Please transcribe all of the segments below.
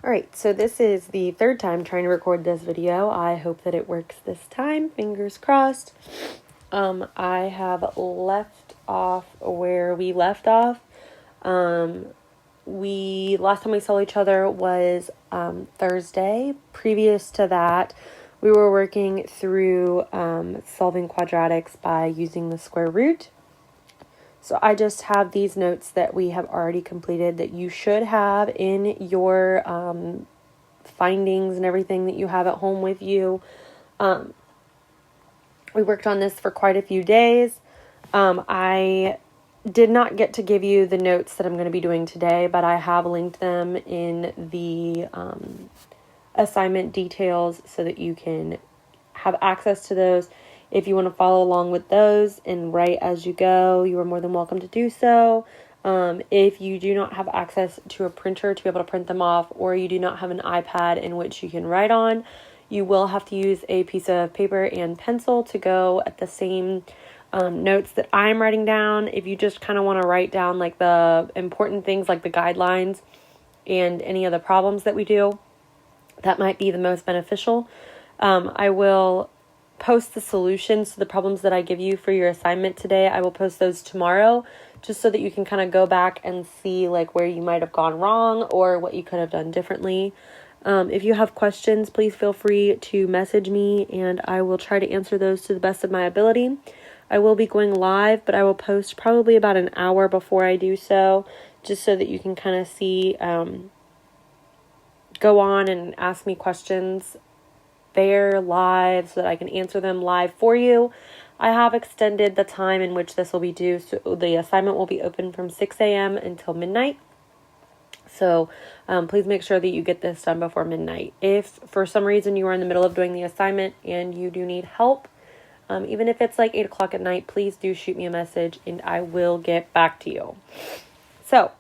Alright, so this is the third time trying to record this video. I hope that it works this time. Fingers crossed. I have left off where we left off. Last time we saw each other was Thursday. Previous to that, we were working through solving quadratics by using the square root. So I just have these notes that we have already completed that you should have in your findings and everything that you have at home with you. We worked on this for quite a few days. I did not get to give you the notes that I'm going to be doing today, but I have linked them in the assignment details so that you can have access to those. If you want to follow along with those and write as you go, you are more than welcome to do so. If you do not have access to a printer to be able to print them off, or you do not have an iPad in which you can write on, you will have to use a piece of paper and pencil to go at the same notes that I'm writing down. If you just kind of want to write down like the important things like the guidelines and any of the problems that we do, that might be the most beneficial. I will post the solutions to the problems that I give you for your assignment today. I will post those tomorrow just so that you can kind of go back and see like where you might have gone wrong or what you could have done differently. If you have questions, please feel free to message me and I will try to answer those to the best of my ability. I will be going live, but I will post probably about an hour before I do so, just so that you can kind of see, go on and ask me questions there live so that I can answer them live for you. I have extended the time in which this will be due, so the assignment will be open from 6 a.m. until midnight. So please make sure that you get this done before midnight. If for some reason you are in the middle of doing the assignment and you do need help, even if it's like 8 o'clock at night, please do shoot me a message and I will get back to you. So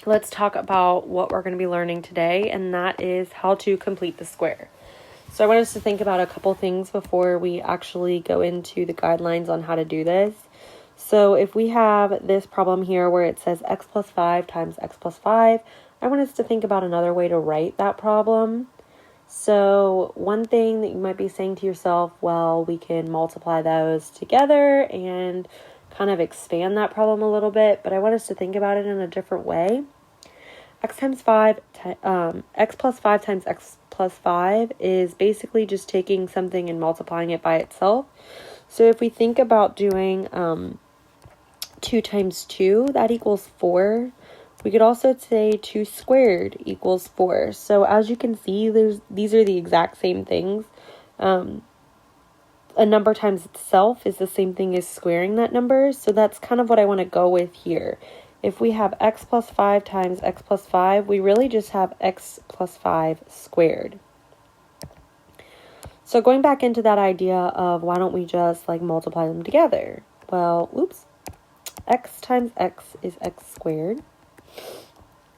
let's talk about what we're going to be learning today, and that is how to complete the square. So I want us to think about a couple things before we actually go into the guidelines on how to do this. So if we have this problem here where it says x plus 5 times x plus 5, I want us to think about another way to write that problem. So one thing that you might be saying to yourself, well, we can multiply those together and kind of expand that problem a little bit, but I want us to think about it in a different way. X plus 5 times x plus 5 is basically just taking something and multiplying it by itself. So if we think about doing 2 times 2, that equals 4. We could also say 2 squared equals 4. So as you can see, these are the exact same things. A number times itself is the same thing as squaring that number. So that's kind of what I want to go with here. If we have x plus 5 times x plus 5, we really just have x plus 5 squared. So going back into that idea of why don't we just like multiply them together? Well, x times x is x squared.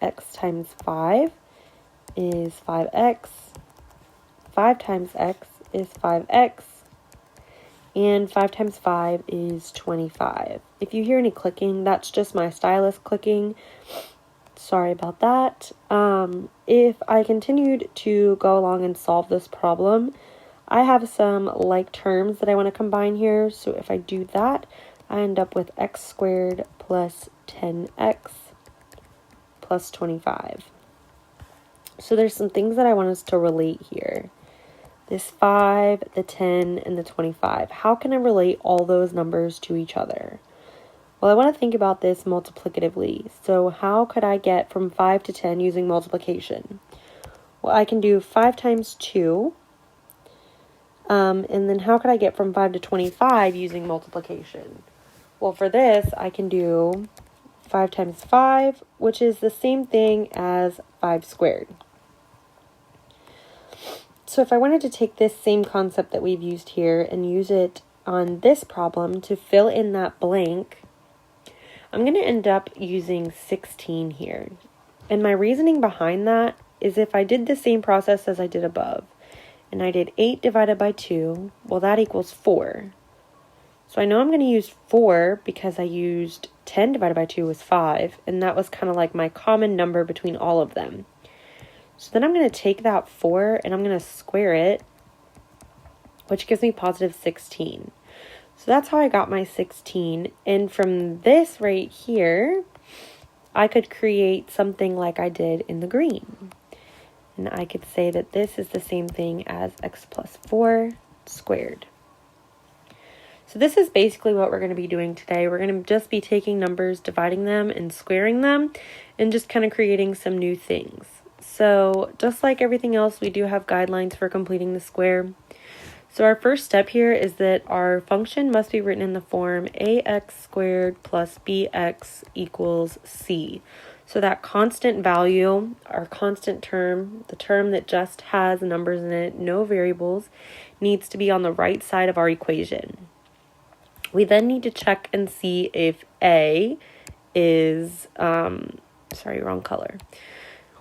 X times 5 is 5x. 5 times x is 5x. And 5 times 5 is 25. If you hear any clicking, that's just my stylus clicking. Sorry about that. If I continued to go along and solve this problem, I have some like terms that I want to combine here. So if I do that, I end up with x squared plus 10x plus 25. So there's some things that I want us to relate here. This 5, the 10, and the 25. How can I relate all those numbers to each other? Well, I want to think about this multiplicatively. So how could I get from 5 to 10 using multiplication? Well, I can do 5 times 2. And then how could I get from 5 to 25 using multiplication? Well, for this, I can do 5 times 5, which is the same thing as 5 squared. So if I wanted to take this same concept that we've used here and use it on this problem to fill in that blank, I'm going to end up using 16 here. And my reasoning behind that is if I did the same process as I did above, and I did 8 divided by 2, well, that equals 4. So I know I'm going to use 4 because I used 10 divided by 2 was 5, and that was kind of like my common number between all of them. So then I'm going to take that 4 and I'm going to square it, which gives me positive 16. So that's how I got my 16. And from this right here, I could create something like I did in the green. And I could say that this is the same thing as x plus 4 squared. So this is basically what we're going to be doing today. We're going to just be taking numbers, dividing them, and squaring them, and just kind of creating some new things. So just like everything else, we do have guidelines for completing the square. So our first step here is that our function must be written in the form ax squared plus bx equals c. So that constant value, our constant term, the term that just has numbers in it, no variables, needs to be on the right side of our equation. We then need to check and see if a is, wrong color.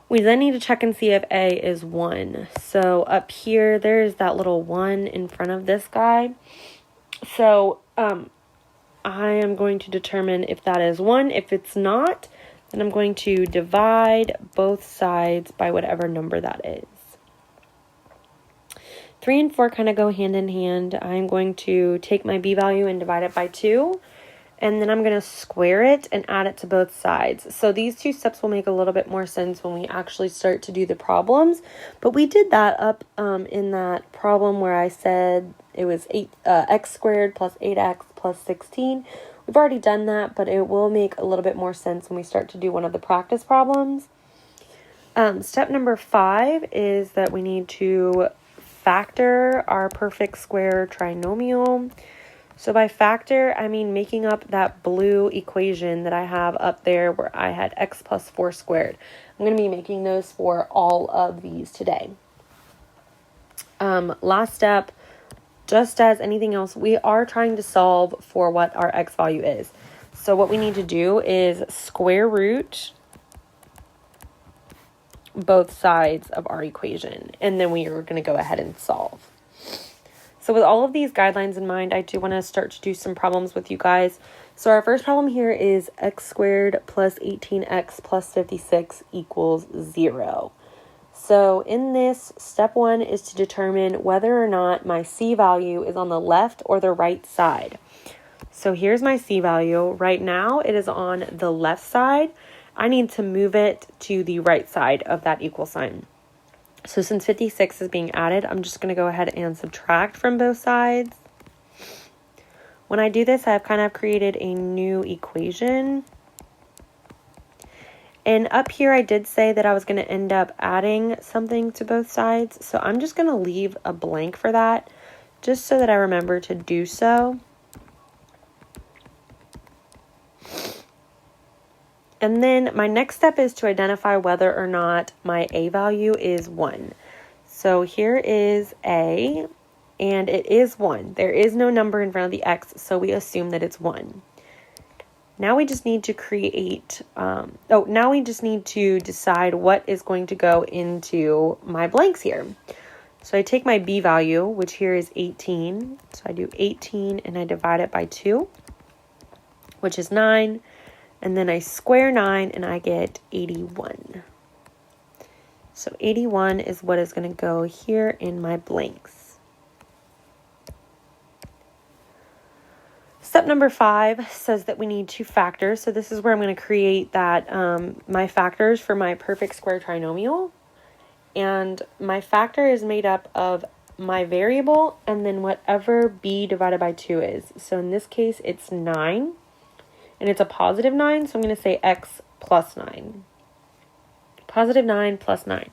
We then need to check and see if a is 1. So up here, there's that little 1 in front of this guy. So I am going to determine if that is 1. If it's not, then I'm going to divide both sides by whatever number that is. 3 and 4 kind of go hand in hand. I'm going to take my b value and divide it by 2. And then I'm going to square it and add it to both sides. So these two steps will make a little bit more sense when we actually start to do the problems. But we did that up in that problem where I said it was x squared plus 8x plus 16. We've already done that, but it will make a little bit more sense when we start to do one of the practice problems. Step number 5 is that we need to factor our perfect square trinomial. So by factor, I mean making up that blue equation that I have up there where I had x plus 4 squared. I'm going to be making those for all of these today. Last step, just as anything else, we are trying to solve for what our x value is. So what we need to do is square root both sides of our equation, and then we are going to go ahead and solve. So with all of these guidelines in mind, I do want to start to do some problems with you guys. So our first problem here is x squared plus 18x plus 56 equals 0. So in this, step 1 is to determine whether or not my c value is on the left or the right side. So here's my c value. Right now it is on the left side. I need to move it to the right side of that equal sign. So since 56 is being added, I'm just going to go ahead and subtract from both sides. When I do this, I've kind of created a new equation. And up here, I did say that I was going to end up adding something to both sides. So I'm just going to leave a blank for that, just so that I remember to do so. And then my next step is to identify whether or not my a value is 1. So here is a, and it is 1. There is no number in front of the x, so we assume that it's 1. Now we just need to now we just need to decide what is going to go into my blanks here. So I take my b value, which here is 18. So I do 18 and I divide it by 2, which is 9. And then I square 9 and I get 81. So 81 is what is going to go here in my blanks. Step number 5 says that we need to factor. So this is where I'm going to create that my factors for my perfect square trinomial. And my factor is made up of my variable and then whatever b divided by 2 is. So in this case, it's 9. And it's a positive 9, so I'm going to say x plus 9. Positive 9 plus 9.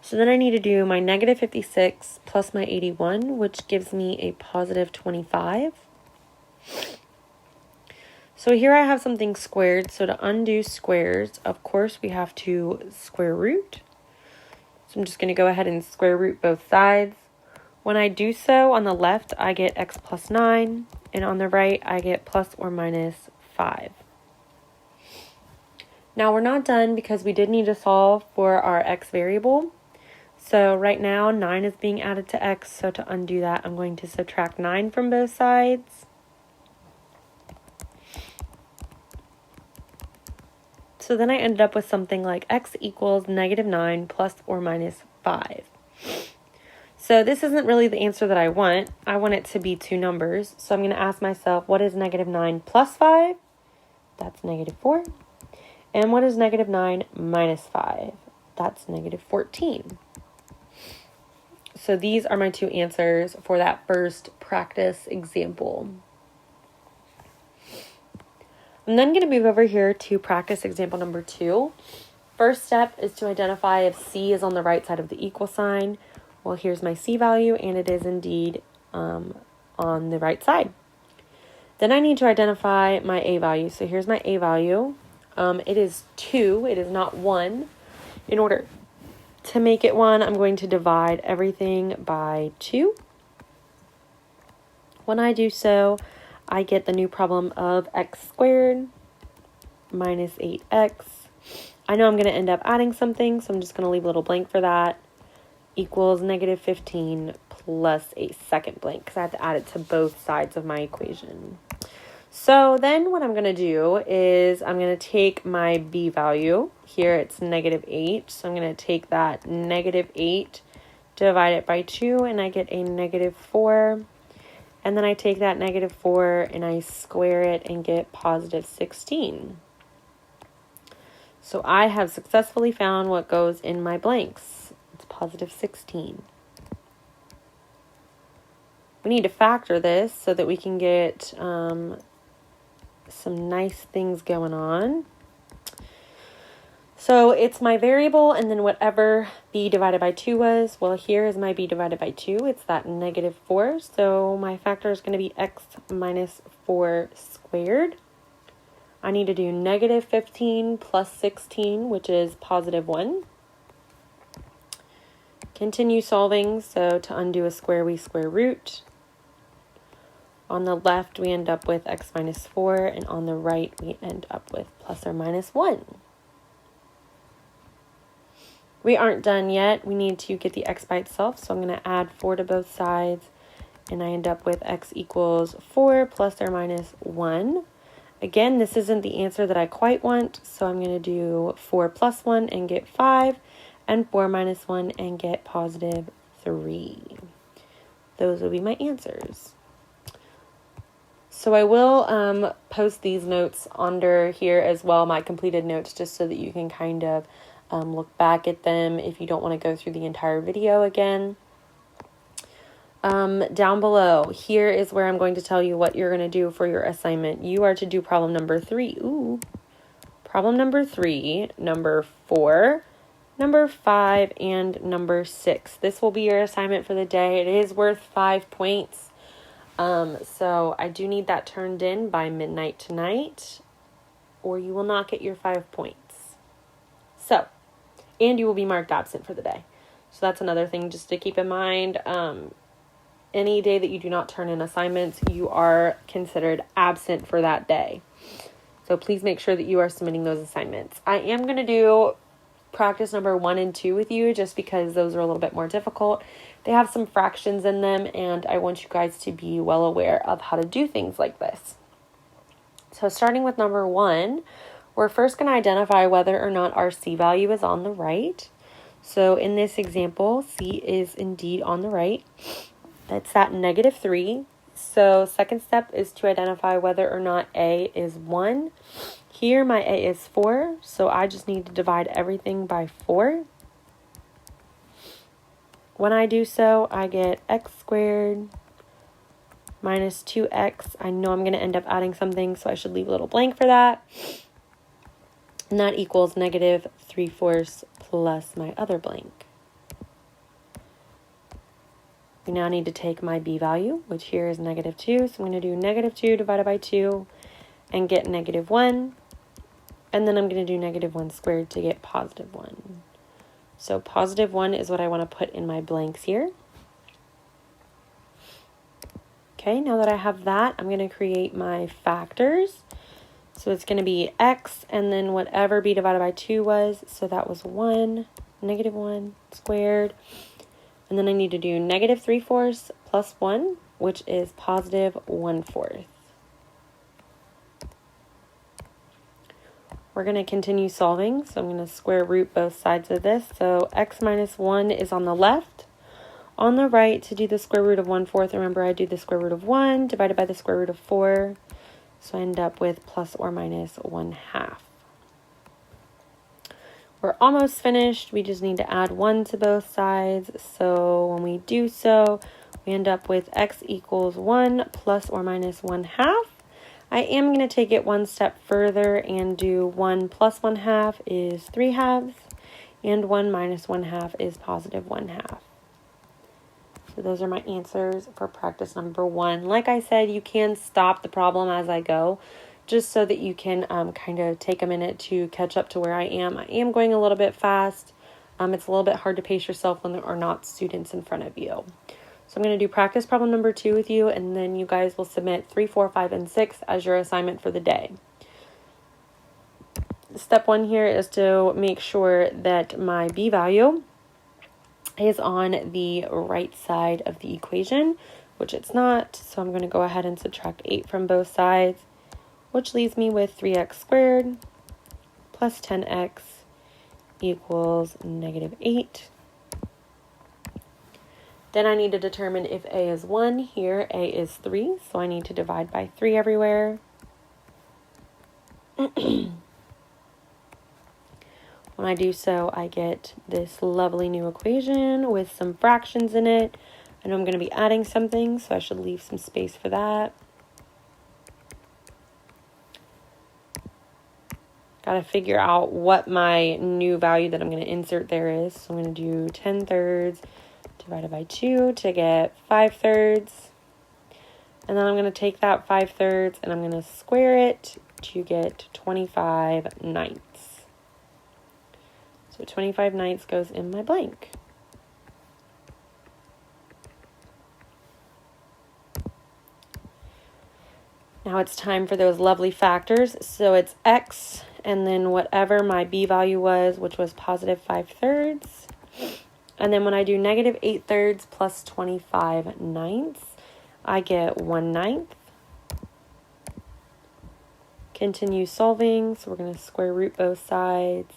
So then I need to do my negative 56 plus my 81, which gives me a positive 25. So here I have something squared. So to undo squares, of course, we have to square root. So I'm just going to go ahead and square root both sides. When I do so, on the left, I get x plus 9. And on the right, I get plus or minus 5. Now we're not done because we did need to solve for our x variable. So right now 9 is being added to x, so to undo that I'm going to subtract 9 from both sides. So then I ended up with something like x equals -9 plus or minus 5. So this isn't really the answer that I want. I want it to be two numbers. So I'm going to ask myself, what is -9 plus 5? That's -4. And what is -9 minus 5? That's -14. So these are my two answers for that first practice example. I'm then going to move over here to practice example number 2. First step is to identify if C is on the right side of the equal sign. Well, here's my C value, and it is indeed on the right side. Then I need to identify my A value. So here's my A value. It is 2. It is not 1. In order to make it 1, I'm going to divide everything by 2. When I do so, I get the new problem of x squared minus 8x. I know I'm going to end up adding something, so I'm just going to leave a little blank for that. Equals -15 plus a second blank, because I have to add it to both sides of my equation. So then what I'm going to do is I'm going to take my B value. Here it's -8, so I'm going to take that -8, divide it by 2, and I get a -4. And then I take that -4 and I square it and get +16. So I have successfully found what goes in my blanks. It's +16. We need to factor this so that we can get some nice things going on. So it's my variable, and then whatever b divided by 2 was, well, here is my b divided by 2. It's that -4. So my factor is going to be x minus 4 squared. I need to do -15 plus 16, which is +1. Continue solving. So to undo a square, we square root. On the left, we end up with x minus 4, and on the right, we end up with plus or minus 1. We aren't done yet. We need to get the x by itself, so I'm going to add 4 to both sides, and I end up with x equals 4 plus or minus 1. Again, this isn't the answer that I quite want, so I'm going to do 4 plus 1 and get 5, and 4 minus 1 and get +3. Those will be my answers. So I will post these notes under here as well, my completed notes, just so that you can kind of look back at them if you don't want to go through the entire video again. Down below, here is where I'm going to tell you what you're going to do for your assignment. You are to do problem number 3. Problem number 3, number 4, number 5, and number 6. This will be your assignment for the day. It is worth 5 points. So I do need that turned in by midnight tonight, or you will not get your 5 points. So, and you will be marked absent for the day. So that's another thing just to keep in mind. Any day that you do not turn in assignments, you are considered absent for that day. So please make sure that you are submitting those assignments. I am going to do practice number 1 and 2 with you, just because those are a little bit more difficult. They have some fractions in them, and I want you guys to be well aware of how to do things like this. So starting with number 1, we're first going to identify whether or not our C value is on the right. So in this example, C is indeed on the right. It's that -3. So second step is to identify whether or not A is 1. Here my A is 4, so I just need to divide everything by 4. When I do so, I get x squared minus 2x. I know I'm going to end up adding something, so I should leave a little blank for that. And that equals -3/4 plus my other blank. We now need to take my b value, which here is -2. So I'm going to do -2 divided by 2 and get -1. And then I'm going to do -1 squared to get +1. So +1 is what I want to put in my blanks here. Okay, now that I have that, I'm going to create my factors. So it's going to be x and then whatever b divided by 2 was. So that was 1, -1 squared. And then I need to do -3/4 plus 1, which is +1/4. We're going to continue solving, so I'm going to square root both sides of this. So x minus 1 is on the left. On the right, to do the square root of 1/4, remember I do the square root of 1 divided by the square root of 4. So I end up with plus or minus 1/2. We're almost finished. We just need to add 1 to both sides. So when we do so, we end up with x equals 1 plus or minus 1/2. I am going to take it one step further and do 1 plus 1/2 is 3/2, and 1 minus 1/2 is positive 1/2. So those are my answers for practice number 1. Like I said, you can stop the problem as I go, just so that you can kind of take a minute to catch up to where I am. I am going a little bit fast. It's a little bit hard to pace yourself when there are not students in front of you. So I'm going to do practice problem number 2 with you, and then you guys will submit 3, 4, 5, and 6 as your assignment for the day. Step 1 here is to make sure that my b value is on the right side of the equation, which it's not. So I'm going to go ahead and subtract 8 from both sides, which leaves me with 3x squared plus 10x equals negative 8. Then I need to determine if a is 1. Here, a is 3, so I need to divide by 3 everywhere. When I do so, I get this lovely new equation with some fractions in it. I know I'm going to be adding something, so I should leave some space for that. Got to figure out what my new value that I'm going to insert there is. So I'm going to do 10/3 divided by 2 to get 5/3. And then I'm going to take that 5/3 and I'm going to square it to get 25/9. So 25/9 goes in my blank. Now it's time for those lovely factors. So it's x and then whatever my b value was, which was positive 5/3. And then when I do negative 8/3 plus 25/9, I get 1/9. Continue solving. So we're going to square root both sides.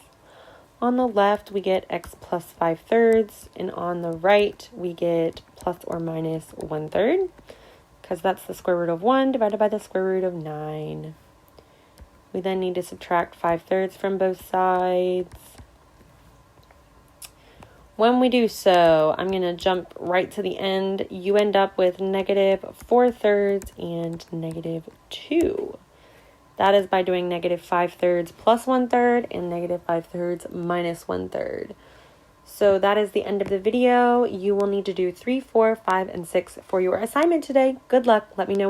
On the left, we get x plus 5/3, and on the right, we get plus or minus 1/3, because that's the square root of 1 divided by the square root of 9. We then need to subtract 5/3 from both sides. When we do so, I'm going to jump right to the end. You end up with negative 4/3 and negative 2. That is by doing negative 5/3 plus 1/3 and negative 5/3 minus 1/3. So that is the end of the video. You will need to do 3, 4, 5, and 6 for your assignment today. Good luck. Let me know